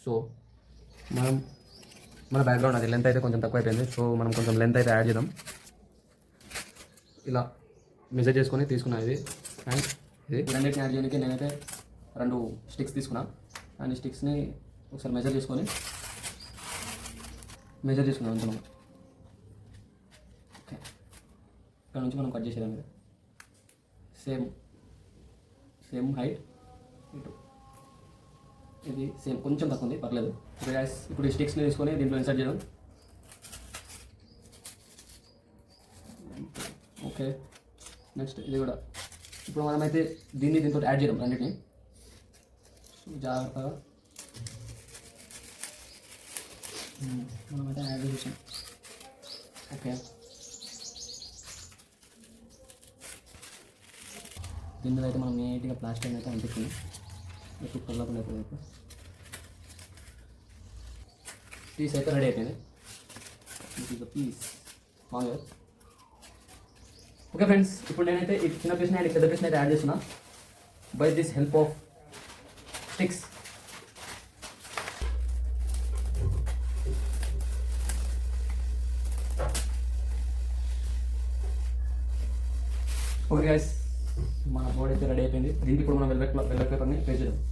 So మనం మన background అది లెంత్ అయితే కొంచెం తక్కువ అయిపోయింది. సో మనం కొంచెం లెంత్ అయితే యాడ్ చేద్దాం. ఇలా మెజర్ చేసుకొని తీసుకున్నా ఇది. అండ్ ఇది రెండింటిని యాడ్ చేయడానికి నేనైతే 2 స్టిక్స్ తీసుకున్నా. అండ్ ఈ స్టిక్స్ని ఒకసారి మెజర్ చేసుకున్నాం కొంచెం. ఓకే, ఇక్కడ నుంచి మనం కట్ చేసేదాం. ఇది సేమ్ హైట్, ఇటు ఇది సేమ్, కొంచెం తక్కువ ఉంది, పర్లేదు. ఇప్పుడు ఈ స్టిక్స్ని తీసుకొని దీంట్లో ఇన్సర్ట్ చేద్దాం. ఓకే, నెక్స్ట్ ఇది కూడా. ఇప్పుడు మనమైతే దీంతో యాడ్ చేద్దాం రెండింటిని. జాగ్రత్తగా మనమైతే యాడ్ చేసాం. ఓకే, దీని మీద అయితే మనం నీట్గా ప్లాస్టిక్ అయితే అంటించుకున్నాం. ఎక్కువ కలపకుండా అయిపోయింది. పీస్ అయితే రెడీ అయిపోయింది. This is the piece. Okay friends, ఇప్పుడు నేనైతే ఈ చిన్న పీస్ని అండ్ పెద్ద పీస్ని అయితే యాడ్ చేస్తున్నా by this help of sticks. Okay guys, మన బోర్డ్ అయితే రెడీ అయిపోయింది. దీనికి ఇప్పుడు మనం వెల్వెట్ పేపర్ని పేస్ట్ చేద్దాం.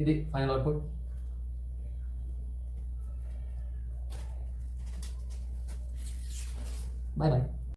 ఇది ఫైనల్ అవుట్పుట్. Bye bye.